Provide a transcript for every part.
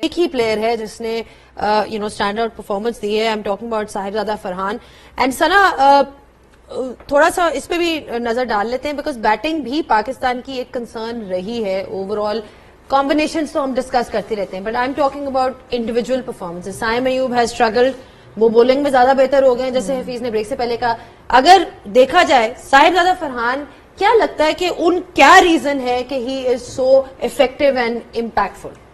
ایک ہی پلیئر ہے جس نے اسٹینڈ آؤٹ پرفارمنس دی ہے. I am talking about Sahibzada Farhan. And Sana تھوڑا سا اس پہ بھی نظر ڈال لیتے ہیں بیکاز بیٹنگ بھی پاکستان کی ایک کنسرن رہی ہے. اوور آل کمبینیشنز تو ہم ڈسکس کرتے رہتے ہیں but I am talking about individual performance. Saim Ayub has struggled, وہ بولنگ میں زیادہ بہتر ہو گئے جیسے حفیظ نے بریک سے پہلے کہا. اگر دیکھا جائے صاحبزادہ فرحان, کیا لگتا ہے کہ ان کیا ریزن ہے کہ ہی از سو افیکٹو اینڈ امپیکٹفل؟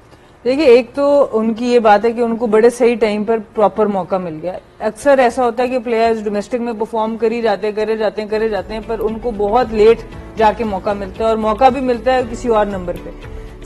دیکھیے, ایک تو ان کی یہ بات ہے کہ ان کو بڑے صحیح ٹائم پر پراپر موقع مل گیا. اکثر ایسا ہوتا ہے کہ پلیئرز ڈومیسٹک میں پرفارم کرے جاتے ہیں پر ان کو بہت لیٹ جا کے موقع ملتا ہے, اور موقع بھی ملتا ہے کسی اور نمبر پہ.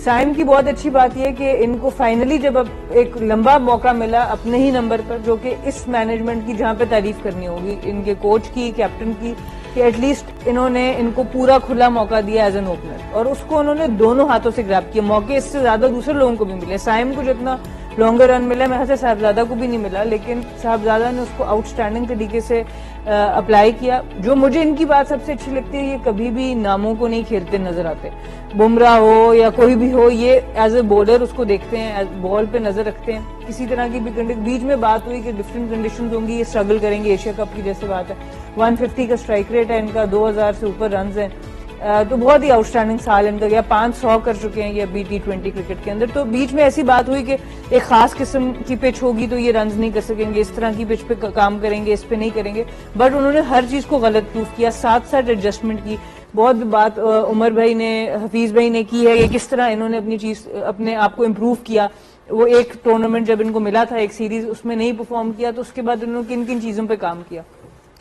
سائم کی بہت اچھی بات یہ کہ ان کو فائنلی جب اب ایک لمبا موقع ملا اپنے ہی نمبر پر, جو کہ اس مینجمنٹ کی جہاں پہ تعریف کرنی ہوگی, ان کے کوچ کی, کیپٹن کی, کہ ایٹ لیسٹ انہوں نے ان کو پورا کھلا موقع دیا ایز این اوپنر, اور اس کو انہوں نے دونوں ہاتھوں سے گراب کیا. موقع اس سے زیادہ دوسرے لوگوں کو بھی ملے. سائم کو جتنا لانگر رن ملا میرے خیال سے صاحبزادہ کو بھی نہیں ملا, لیکن صاحبزادہ نے اس کو آؤٹ اسٹینڈنگ طریقے سے اپلائی کیا. جو مجھے ان کی بات سب سے اچھی لگتی ہے, یہ کبھی بھی ناموں کو نہیں کھیلتے نظر آتے. بمراہ ہو یا کوئی بھی ہو, یہ ایز اے بولر اس کو دیکھتے ہیں, بال پہ نظر رکھتے ہیں. کسی طرح کی بھی بیچ میں بات ہوئی کہ ڈفرینٹ کنڈیشنز ہوں گی, یہ اسٹرگل کریں گے, ایشیا کپ کی جیسے بات ہے. 150 کا اسٹرائک ریٹ ہے ان کا, 2000 سے اوپر رنز ہیں, تو بہت ہی آؤٹ اسٹینڈنگ سال ان کا گیا. 500 کر چکے ہیں یہ ابھی T20 کرکٹ کے اندر. تو بیچ میں ایسی بات ہوئی کہ ایک خاص قسم کی پچ ہوگی تو یہ رنز نہیں کر سکیں گے, اس طرح کی پچ پہ کام کریں گے, اس پہ نہیں کریں گے. بٹ انہوں نے ہر چیز کو غلط پروف کیا, ساتھ ساتھ ایڈجسٹمنٹ کی. بہت بات عمر بھائی نے, حفیظ بھائی نے کی ہے کہ کس طرح انہوں نے اپنے آپ کو امپروو کیا. وہ ایک ٹورنامنٹ جب ان کو ملا تھا, ایک سیریز, اس میں نہیں پرفارم کیا, تو اس کے بعد انہوں نے کن کن چیزوں پہ کام کیا.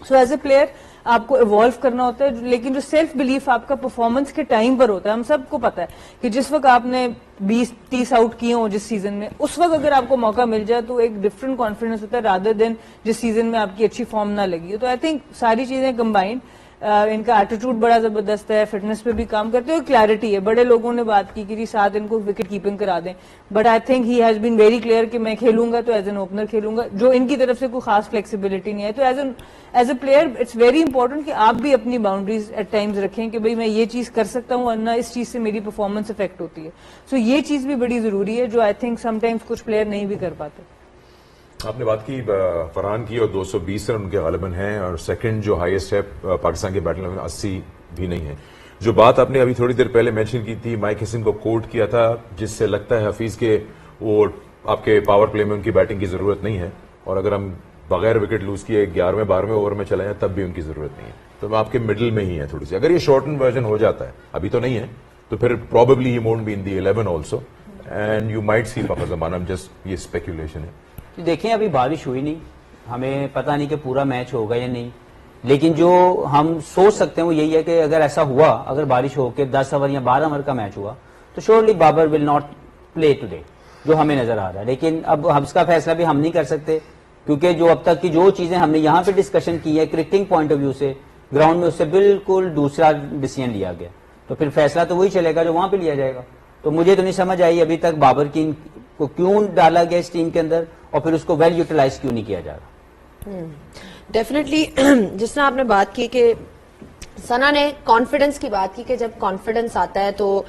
سو ایز اے پلیئر آپ کو ایوالو کرنا ہوتا ہے, لیکن جو سیلف بلیف آپ کا پرفارمنس کے ٹائم پر ہوتا ہے, ہم سب کو پتا ہے کہ جس وقت آپ نے 20-30 آؤٹ کیے ہوں جس سیزن میں, اس وقت اگر آپ کو موقع مل جائے تو ایک ڈفرنٹ کانفیڈنس ہوتا ہے رادر دین جس سیزن میں آپ کی اچھی فارم نہ لگی ہو. تو آئی تھنک ساری چیزیں کمبائنڈ, ان کا ایٹیٹیوڈ بڑا زبردست ہے, فٹنس پہ بھی کام کرتے ہیں, کلیئرٹی ہے. بڑے لوگوں نے بات کی کہ جی ساتھ ان کو وکٹ کیپنگ کرا دیں, but I think he has been very clear کہ میں کھیلوں گا تو ایز این اوپنر کھیلوں گا, جو ان کی طرف سے کوئی خاص فلیکسیبلٹی نہیں ہے. تو as a player it's very important کہ آپ بھی اپنی باؤنڈریز ایٹ ٹائمز رکھیں کہ بھئی میں یہ چیز کر سکتا ہوں ورنہ اس چیز سے میری پرفارمنس افیکٹ ہوتی ہے. سو یہ چیز بھی بڑی ضروری ہے جو آئی تھنک سم ٹائمز کچھ پلیئر نہیں بھی کر پاتے. آپ نے بات کی فرحان کی, اور 220 رن ان کے غالباً ہیں, اور سیکنڈ جو ہائیسٹ ہے پاکستان کے بیٹنگ میں 80 بھی نہیں ہے. جو بات آپ نے ابھی تھوڑی دیر پہلے مینشن کی تھی, مائک ہیسن کو کوٹ کیا تھا, جس سے لگتا ہے حفیظ کے وہ آپ کے پاور پلے میں ان کی بیٹنگ کی ضرورت نہیں ہے, اور اگر ہم بغیر وکٹ لوز کیے 11ویں-12ویں اوور میں چلے ہیں تب بھی ان کی ضرورت نہیں ہے. تو آپ کے مڈل میں ہی ہے تھوڑی سی. اگر یہ شارٹن ورژن ہو جاتا ہے, ابھی تو نہیں ہے, تو پھر probably he won't be in the 11 also, and you might see Fakhar Zaman. Just یہ اسپیکولیشن ہے. دیکھیں ابھی بارش ہوئی نہیں, ہمیں پتہ نہیں کہ پورا میچ ہوگا یا نہیں, لیکن جو ہم سوچ سکتے ہیں وہ یہی ہے کہ اگر ایسا ہوا, اگر بارش ہو کے 10 اوور یا 12 اوور کا میچ ہوا تو surely Babar will not play today, جو ہمیں نظر آ رہا ہے. لیکن اب اس کا فیصلہ بھی ہم نہیں کر سکتے, کیونکہ جو اب تک کی جو چیزیں ہم نے یہاں پہ ڈسکشن کی ہے کرکٹنگ پوائنٹ آف ویو سے, گراؤنڈ میں اس سے بالکل دوسرا ڈیسیژن لیا گیا, تو پھر فیصلہ تو وہی چلے گا جو وہاں پہ لیا جائے گا. تو مجھے تو نہیں سمجھ آئی ابھی تک بابر کی کو کیوں ڈالا گیا اس ٹیم کے اندر, اور پھر اس کو ویل یوٹیلائز کیوں نہیں کیا جا رہا. ڈیفینیٹلی جس طرح آپ نے بات کی کہ ثنا نے کانفیڈنس کی بات کی کہ جب کانفیڈنس آتا ہے تو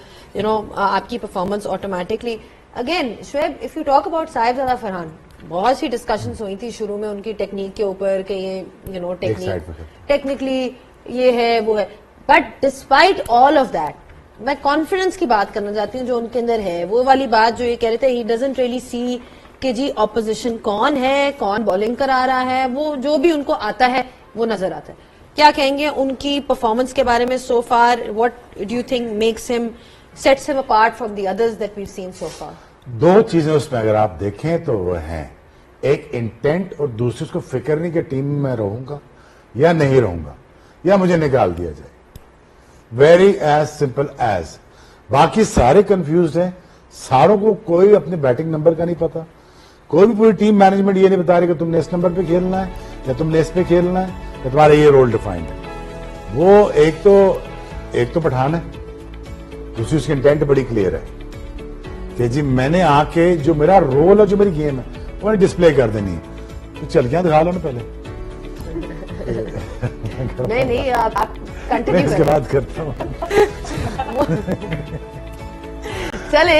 آپ کی performance automatically. Again Shoaib, if you talk about Sahibzada Farhan, بہت سی ڈسکشنز ہوئی تھی شروع میں ان کی ٹیکنیک کے اوپر کہ یہ ٹیکنیکلی یہ ہے وہ ہے, but despite all of that میں کانفیڈنس کی بات کرنا چاہتی ہوں جو ان کے اندر ہے. وہ والی بات جو یہ کہہ رہے تھے, ہی ڈزنٹ ریئلی سی کہ جی اپوزیشن کون ہے, کون بالنگ کرا رہا ہے, وہ جو بھی ان کو آتا ہے وہ نظر آتا ہے. کیا کہیں گے ان کی پرفارمنس کے بارے میں so far, what do you think makes him sets him apart from the others that we have seen so far? دو چیزیں اس میں اگر آپ دیکھیں تو وہ ہیں, ایک انٹینٹ, اور دوسری اس کو فکر نہیں کہ ٹیم میں رہوں گا یا نہیں رہوں گا یا مجھے نکال دیا جائے. Very as simple as. باقی سارے کنفیوزڈ ہیں, ساروں کو کوئی اپنے بیٹنگ نمبر کا نہیں پتا, کوئی بھی پوری ٹیم مینجمنٹ یہ نہیں بتا رہی کہ تم نے اس نمبر پہ کھیلنا ہے یا تم نے اس پہ کھیلنا ہے یا تمہارا یہ رول ڈیفائنڈ ہے. وہ ایک تو پٹھان ہے, دوسری اس کی انٹینٹ بڑی کلیئر ہے کہ جی میں نے آ کے جو میرا رول ہے, جو میری گیم ہے وہ ڈسپلے کر دینی ہے. تو چل کیا دکھا لو نا پہلے, نہیں آپ میں اس کے بعد کرتا ہوں. چلے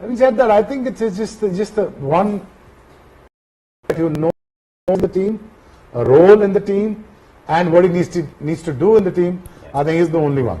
having said that, I think it's just one that you know the team, a role in the team, and what he needs to do in the team. I think he's the only one.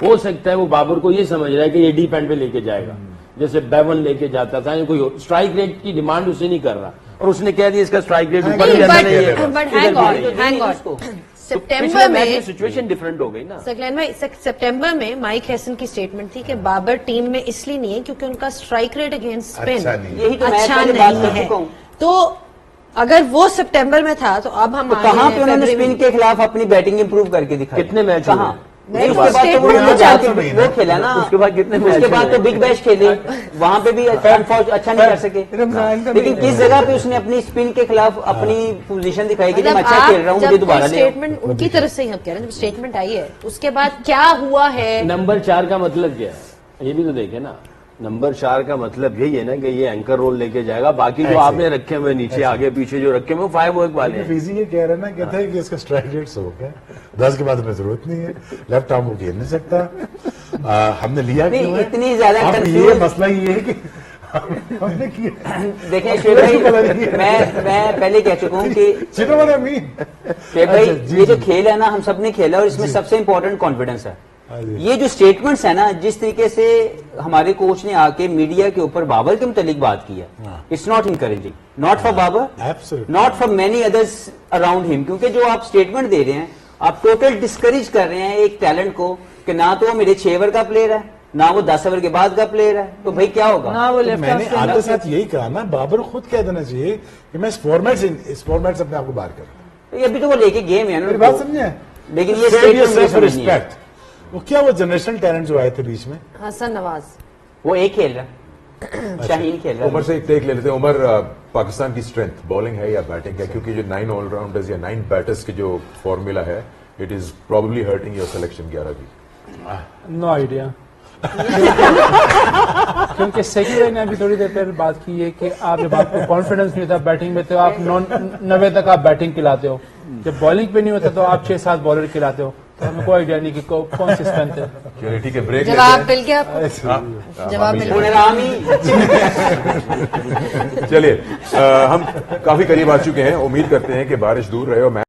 ہو سکتا ہے وہ بابر کو یہ سمجھ رہا ہے کہ یہ ڈیپ اینڈ پہ لے کے جائے گا، جیسے بیون لے کے جاتا تھا، کوئی اسٹرائک ریٹ کی ڈیمانڈ اسے نہیں کر رہا، اور اس نے کہہ دیا اس کا اسٹرائک ریٹ اوپر نہیں، جانا نہیں ہے۔ but hang on. سپٹمبر میں سچویشن ڈفرنٹ ہو گئی نا۔ سکلین بھائی، سپٹمبر میں مائک ہیسن کی سٹیٹمنٹ تھی کہ بابر ٹیم میں اس لیے نہیں ہے کیونکہ ان کا اسٹرائک ریٹ اگینسٹ اسپن اچھا نہیں ہے۔ یہی تو میں اچھا پہلے بات کر نہیں ہے۔ چکا ہوں۔ تو اگر وہ سپٹمبر میں تھا تو اب ہم تو کہاں پہ انہوں نے اسپن کے خلاف اپنی بیٹنگ امپروو کر کے دکھائی؟ کتنے میچ کہاں؟ نہیں، اس کے بعد تو وہ کھیلا نا، اس کے بعد کتنے اس کے بعد تو بگ بیش کھیلے، وہاں پہ بھی اچھا نہیں کر سکے، لیکن کس جگہ پہ اس نے اپنی اسپن کے خلاف اپنی پوزیشن دکھائی کہ میں اچھا کھیل رہا ہوں، مجھے دوبارہ لے۔ اسٹیٹمنٹ ان کی طرف سے ہی ہم کہہ رہے ہیں، جب اسٹیٹمنٹ آئی ہے اس کے بعد کیا ہوا ہے؟ نمبر 4 کا مطلب کیا ہے یہ بھی تو دیکھیں نا، نمبر 4 کا مطلب یہی ہے نا کہ یہ اینکر رول لے کے جائے گا، باقی جو آپ نے رکھے ہوئے نیچے آگے پیچھے جو رکھے ہوئے 5 ورک والے ہیں۔ فیزی یہ کہہ رہا ہے نا، کہتا ہے کہ اس کا اسٹرائک ریٹ 100 کا ہے، 10 کے بعد ہمیں ضرورت نہیں ہے، لیفٹ آرم کو کھیل نہیں سکتا، ہم نے لیا کیوں ہے؟ اتنی زیادہ اب یہ کنفیوز مسئلہ یہ ہے کہ ہم نے کیا۔ دیکھیں شعیب بھائی، میں پہلے کہہ چکا ہوں کہ چلو والا مین شعیب بھائی یہ جو کھیل ہے نا ہم سب نے کھیلا، اور اس میں سب سے امپورٹنٹ کانفیڈنس ہے۔ یہ جو سٹیٹمنٹس ہے نا، جس طریقے سے ہمارے کوچ نے آ کے میڈیا کے اوپر بابر کے متعلق بات کی ہے، it's not encouraging, not for Babar, not for many others around ہم، کیونکہ جو آپ سٹیٹمنٹ دے رہے ہیں آپ ٹوٹل ڈسکریج کر رہے ہیں ایک ٹیلنٹ کو کہ نہ تو وہ میرے 6 اوور کا پلیئر ہے، نہ وہ 10 اوور کے بعد کا پلیئر ہے، تو بھائی کیا ہوگا؟ نہ وہ میں نے لیفٹ آپ کے ساتھ یہی کہا نا، بابر خود کہہ دینا چاہیے کہ میں اس فارمیٹ سے اپنے آپ کو باہر کروں۔ ابھی تو وہ لے کے گیم ہے میری بات سمجھے؟ لیکن یہ statement ریسپیکٹ، وہ کیا وہ جنریشنل ٹیلنٹ جو آئے تھے بیچ میں، حسن نواز وہ ایک کھیل رہا ہے، شاہین کھیل رہا عمر ہے۔ سے ایک ٹیک لے لیتے ہیں۔ عمر، پاکستان کی اسٹرینتھ بالنگ ہے یا بیٹنگ ہے؟ کیونکہ جو 9 آل راؤنڈرز یا 9 بیٹرز کی جو فارمولا ہے، it is probably hurting your selection 11 کی۔ نو آئیڈیا، کیونکہ سیکرٹری نے ابھی تھوڑی دیر پہلے بات کی ہے کہ آپ جب آپ کو کانفیڈنس نہیں ہوتا بیٹنگ میں تو آپ 90 تک آپ بیٹنگ کھلاتے ہو، جب بالنگ پہ نہیں ہوتا تو آپ 6-7 بالر کھلاتے ہو، تو ہمیں کوئی آئیڈیا نہیں کہ کون سی اسٹرینتھ ہے۔ چلیے ٹھیک ہے، بریک جواب مل گیا؟ جواب مل انہیں گیا؟ رامی چلیے ہم کافی قریب آ چکے ہیں، امید کرتے ہیں کہ بارش دور رہے اور